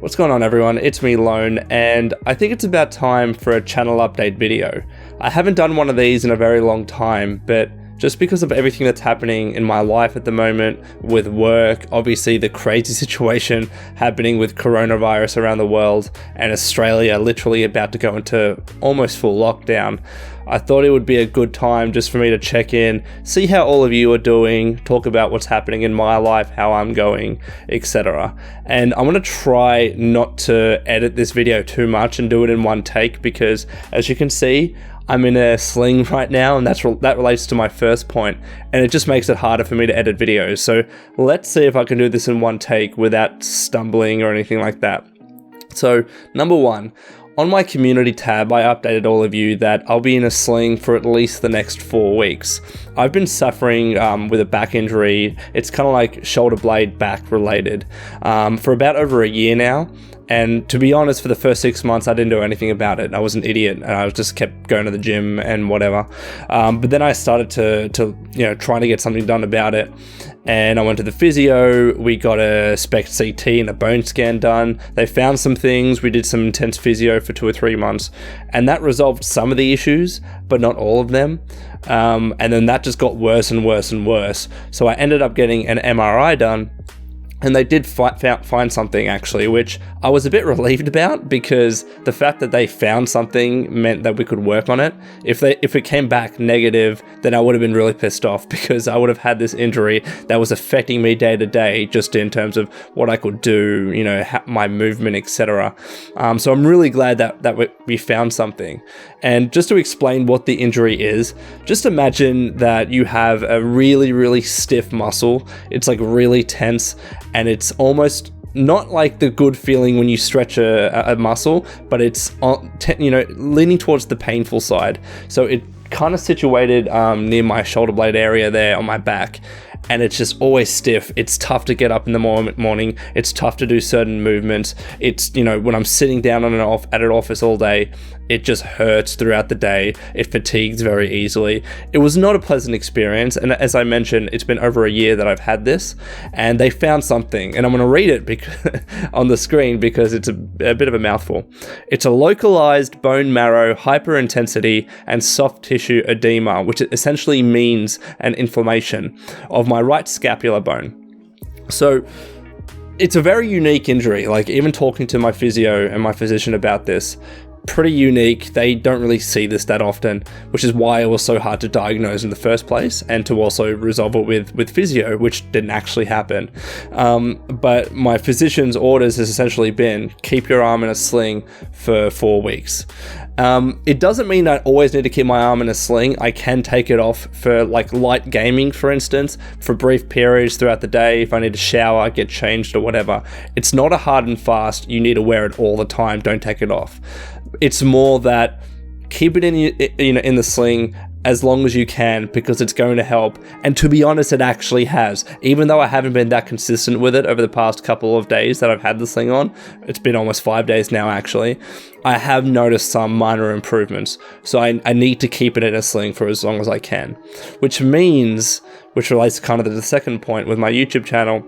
What's going on, everyone? It's me, Lone, and I think it's about time for a channel update video. I haven't done one of these in a very long time, but just because of everything that's happening in my life at the moment with work, obviously the crazy situation happening with coronavirus around the world, and Australia literally about to go into almost full lockdown, I thought it would be a good time just for me to check in, see how all of you are doing, talk about what's happening in my life, how I'm going, etc. And I'm going to try not to edit this video too much and do it in one take because, as you can see, I'm in a sling right now, and that relates to my first point, and it just makes it harder for me to edit videos. So let's see if I can do this in one take without stumbling or anything like that. So number one, on my community tab, I updated all of you that I'll be in a sling for at least the next 4 weeks. I've been suffering with a back injury. It's kind of like shoulder blade back related for about over a year now. And to be honest, for the first 6 months, I didn't do anything about it. I was an idiot, and I just kept going to the gym and whatever. But then I started to trying to get something done about it. And I went to the physio. We got a SPECT CT and a bone scan done. They found some things. We did some intense physio for 2 or 3 months, and that resolved some of the issues, but not all of them. And then that just got worse and worse and worse. So I ended up getting an MRI done. And they did find something, actually, which I was a bit relieved about, because the fact that they found something meant that we could work on it. If it came back negative, then I would have been really pissed off, because I would have had this injury that was affecting me day to day, just in terms of what I could do, my movement, etc. So I'm really glad that we found something. And just to explain what the injury is, just imagine that you have a really, really stiff muscle. It's like really tense, and it's almost not like the good feeling when you stretch a muscle, but it's leaning towards the painful side. So it kind of situated near my shoulder blade area there on my back, and it's just always stiff. It's tough to get up in the morning. It's tough to do certain movements. It's, when I'm sitting down at an office all day, it just hurts throughout the day. It fatigues very easily. It was not a pleasant experience, and as I mentioned, it's been over a year that I've had this, and they found something, and I'm going to read it on the screen because it's a bit of a mouthful. It's a localized bone marrow hyperintensity and soft tissue edema, which essentially means an inflammation of my right scapular bone. So it's a very unique injury. Like, even talking to my physio and my physician about this, pretty unique. They don't really see this that often, which is why it was so hard to diagnose in the first place, and to also resolve it with physio, which didn't actually happen. But my physician's orders has essentially been, keep your arm in a sling for 4 weeks. It doesn't mean I always need to keep my arm in a sling. I can take it off for like light gaming, for instance, for brief periods throughout the day. If I need to shower, get changed or whatever. It's not a hard and fast, you need to wear it all the time, don't take it off. It's more that keep it in the sling as long as you can, because it's going to help. And to be honest, it actually has. Even though I haven't been that consistent with it over the past couple of days that I've had the sling on, it's been almost 5 days now actually, I have noticed some minor improvements. So I need to keep it in a sling for as long as I can. Which relates kind of to the second point with my YouTube channel,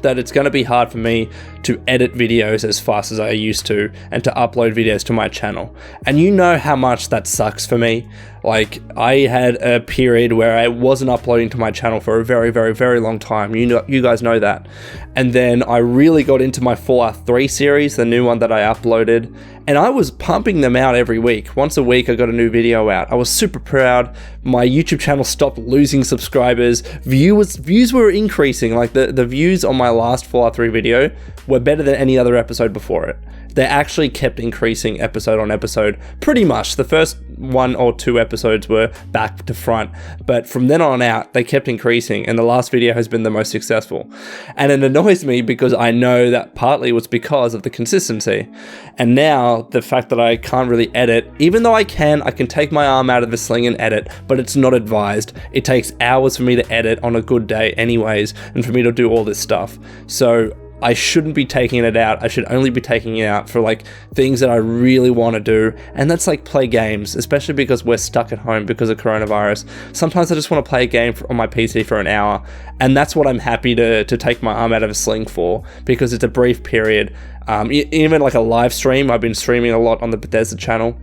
that it's going to be hard for me to edit videos as fast as I used to, and to upload videos to my channel. And you know how much that sucks for me. Like, I had a period where I wasn't uploading to my channel for a very, very, very long time. You guys know that. And then I really got into my Fallout 3 series, the new one that I uploaded, and I was pumping them out every week. Once a week I got a new video out. I was super proud. My YouTube channel stopped losing subscribers. Views were increasing. Like, the views on my last Fallout 3 video were better than any other episode before it. They actually kept increasing episode on episode, pretty much. The first 1 or 2 episodes were back to front, but from then on out, they kept increasing, and the last video has been the most successful. And it annoys me because I know that partly was because of the consistency. And now, the fact that I can't really edit, even though I can take my arm out of the sling and edit, but it's not advised. It takes hours for me to edit on a good day anyways, and for me to do all this stuff. So I shouldn't be taking it out. I should only be taking it out for like things that I really want to do. And that's like play games, especially because we're stuck at home because of coronavirus. Sometimes I just want to play a game on my PC for an hour. And that's what I'm happy to take my arm out of a sling for, because it's a brief period. Even like a live stream, I've been streaming a lot on the Bethesda channel.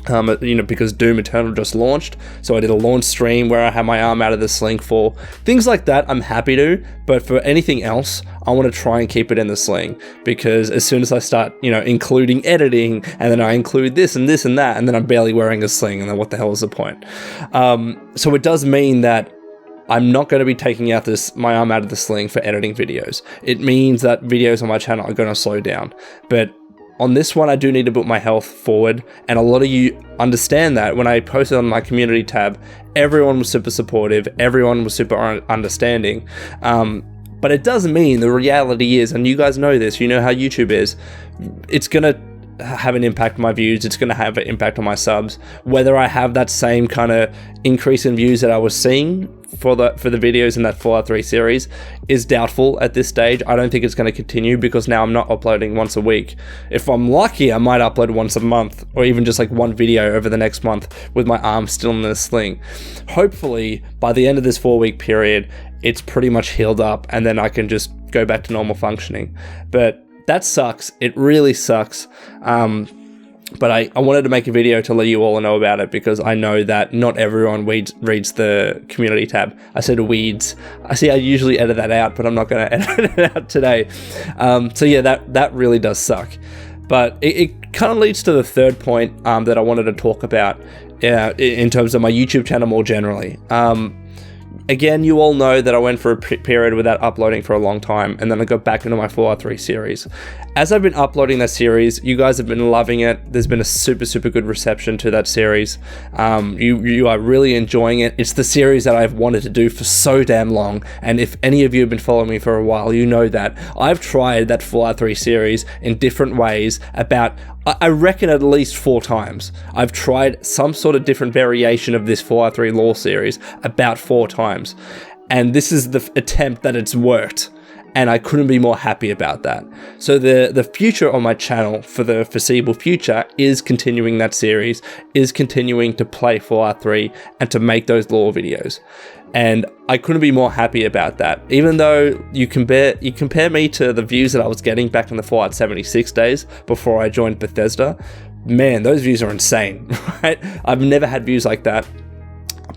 Because Doom Eternal just launched, so I did a launch stream where I had my arm out of the sling for things like that. I'm happy to, but for anything else, I want to try and keep it in the sling, because as soon as I start, including editing, and then I include this and this and that, and then I'm barely wearing a sling, and then what the hell is the point? So it does mean that I'm not going to be taking out my arm out of the sling for editing videos. It means that videos on my channel are going to slow down, but on this one, I do need to put my health forward, and a lot of you understand that. When I posted on my community tab, everyone was super supportive, everyone was super understanding, but it does mean the reality is, and you guys know this, you know how YouTube is, it's going to have an impact on my views, it's going to have an impact on my subs. Whether I have that same kind of increase in views that I was seeing for the videos in that Fallout 3 series is doubtful at this stage. I don't think it's going to continue, because now I'm not uploading once a week. If I'm lucky, I might upload once a month, or even just like one video over the next month with my arm still in the sling. Hopefully by the end of this 4-week period, it's pretty much healed up, and then I can just go back to normal functioning. But that sucks. It really sucks. But I wanted to make a video to let you all know about it, because I know that not everyone reads the community tab. I said weeds. I usually edit that out, but I'm not going to edit it out today. So yeah, that really does suck. But it kind of leads to the third point that I wanted to talk about in terms of my YouTube channel more generally. Again, you all know that I went for a period without uploading for a long time, and then I got back into my Fallout 3 series. As I've been uploading that series, you guys have been loving it. There's been a super, super good reception to that series. You are really enjoying it. It's the series that I've wanted to do for so damn long, and if any of you have been following me for a while, you know that I've tried that Fallout 3 series in different ways about, I reckon, at least 4 times. I've tried some sort of different variation of this Fallout 3 lore series about 4 times. And this is the attempt that it's worked. And I couldn't be more happy about that. So the future on my channel for the foreseeable future is continuing that series, is continuing to play Fallout 3 and to make those lore videos. And I couldn't be more happy about that. Even though you compare me to the views that I was getting back in the Fallout 76 days before I joined Bethesda, man, those views are insane, right? I've never had views like that.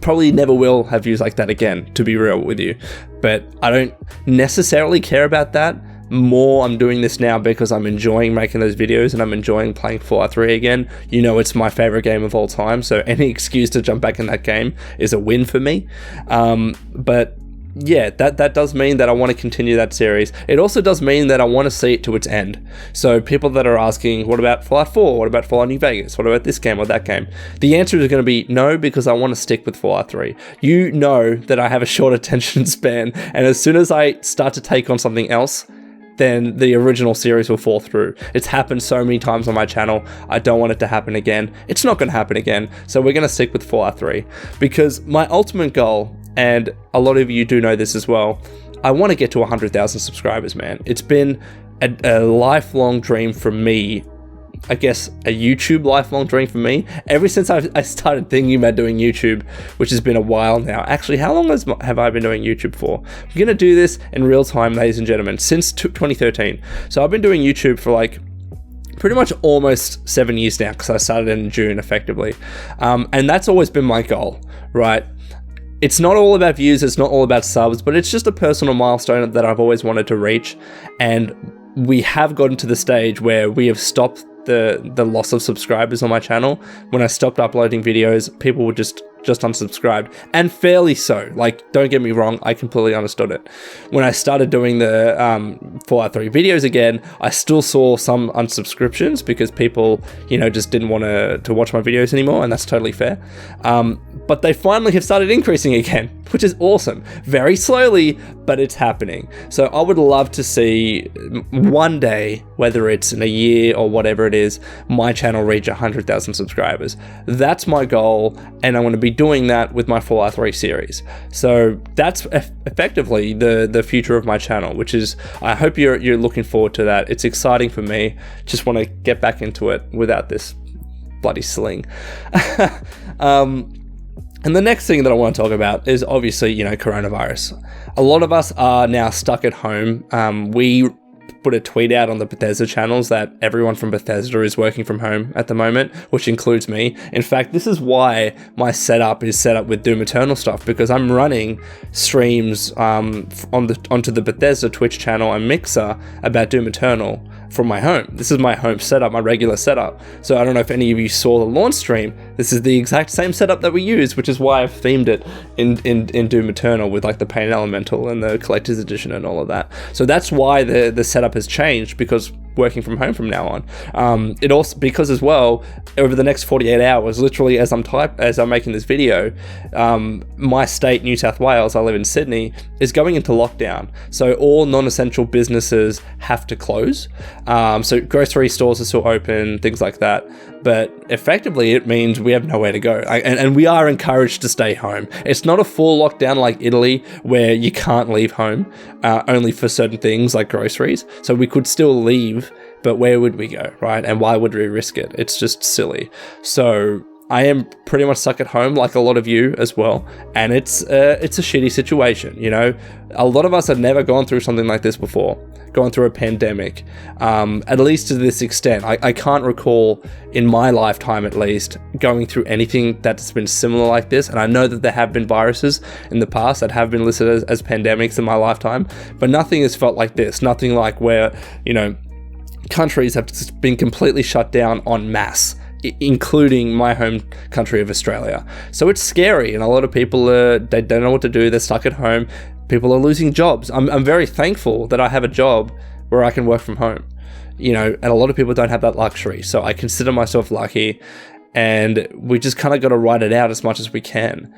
Probably never will have views like that again, to be real with you. But I don't necessarily care about that. More, I'm doing this now because I'm enjoying making those videos and I'm enjoying playing Fallout 3 again. You know, it's my favorite game of all time, so any excuse to jump back in that game is a win for me. But yeah, that does mean that I want to continue that series. It also does mean that I want to see it to its end. So people that are asking, what about Fallout 4? What about Fallout New Vegas? What about this game or that game? The answer is going to be no, because I want to stick with Fallout 3. You know that I have a short attention span, and as soon as I start to take on something else, then the original series will fall through. It's happened so many times on my channel. I don't want it to happen again. It's not going to happen again. So we're going to stick with Fallout 3, because my ultimate goal, and a lot of you do know this as well, I want to get to 100,000 subscribers, man. It's been a lifelong dream for me. I guess a YouTube lifelong dream for me. Ever since I started thinking about doing YouTube, which has been a while now. Actually, how long have I been doing YouTube for? I'm going to do this in real time, ladies and gentlemen, since 2013. So I've been doing YouTube for like pretty much almost 7 years now, because I started in June effectively. And that's always been my goal, right? It's not all about views, it's not all about subs, but it's just a personal milestone that I've always wanted to reach. And we have gotten to the stage where we have stopped the loss of subscribers on my channel. When I stopped uploading videos, people were just unsubscribed, and fairly so. Like, don't get me wrong, I completely understood it. When I started doing the Fallout 3 videos again, I still saw some unsubscriptions because people, just didn't want to watch my videos anymore, and that's totally fair. but they finally have started increasing again, which is awesome. Very slowly, but it's happening. So I would love to see one day, whether it's in a year or whatever it is, my channel reach 100,000 subscribers. That's my goal, and I'm going to be doing that with my Fallout 3 series. So that's effectively the future of my channel, which is, I hope you're looking forward to that. It's exciting for me. Just want to get back into it without this bloody sling. And the next thing that I want to talk about is obviously, coronavirus. A lot of us are now stuck at home. We put a tweet out on the Bethesda channels that everyone from Bethesda is working from home at the moment, which includes me. In fact, this is why my setup is set up with Doom Eternal stuff, because I'm running streams onto the Bethesda Twitch channel and Mixer about Doom Eternal from my home. This is my home setup, my regular setup. So I don't know if any of you saw the launch stream. This is the exact same setup that we use, which is why I've themed it in Doom Eternal with like the Pain Elemental and the Collector's Edition and all of that. So that's why the setup has changed, because working from home from now on. It also, because as well, over the next 48 hours, literally as I'm making this video, my state, New South Wales, I live in Sydney, is going into lockdown. So all non-essential businesses have to close. So grocery stores are still open, things like that. But effectively, it means we have nowhere to go. And we are encouraged to stay home. It's not a full lockdown like Italy, where you can't leave home, only for certain things like groceries. So we could still leave, but where would we go, right? And why would we risk it? It's just silly. So I am pretty much stuck at home, like a lot of you as well. And it's a shitty situation, A lot of us have never gone through something like this before, gone through a pandemic, at least to this extent. I can't recall in my lifetime, at least, going through anything that's been similar like this. And I know that there have been viruses in the past that have been listed as pandemics in my lifetime, but nothing has felt like this. Nothing like where, countries have just been completely shut down en masse, including my home country of Australia. So it's scary, and a lot of people they don't know what to do. They're stuck at home. People are losing jobs. I'm very thankful that I have a job where I can work from home, and a lot of people don't have that luxury. So I consider myself lucky, and we just kind of got to ride it out as much as we can.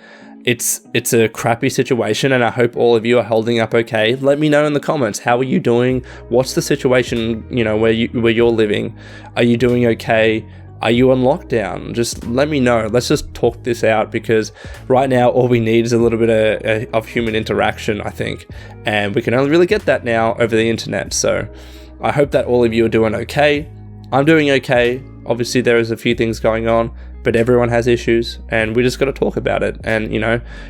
It's a crappy situation, and I hope all of you are holding up okay. Let me know in the comments, how are you doing? What's the situation, where you're living? Are you doing okay? Are you on lockdown? Just let me know. Let's just talk this out, because right now all we need is a little bit of human interaction, I think. And we can only really get that now over the internet. So I hope that all of you are doing okay. I'm doing okay. Obviously there is a few things going on, but everyone has issues, and we just got to talk about it and,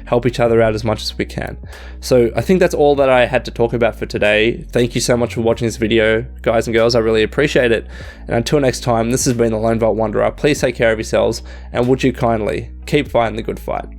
help each other out as much as we can. So I think that's all that I had to talk about for today. Thank you so much for watching this video, guys and girls. I really appreciate it. And until next time, this has been the Lone Vault Wanderer. Please take care of yourselves, and would you kindly keep fighting the good fight.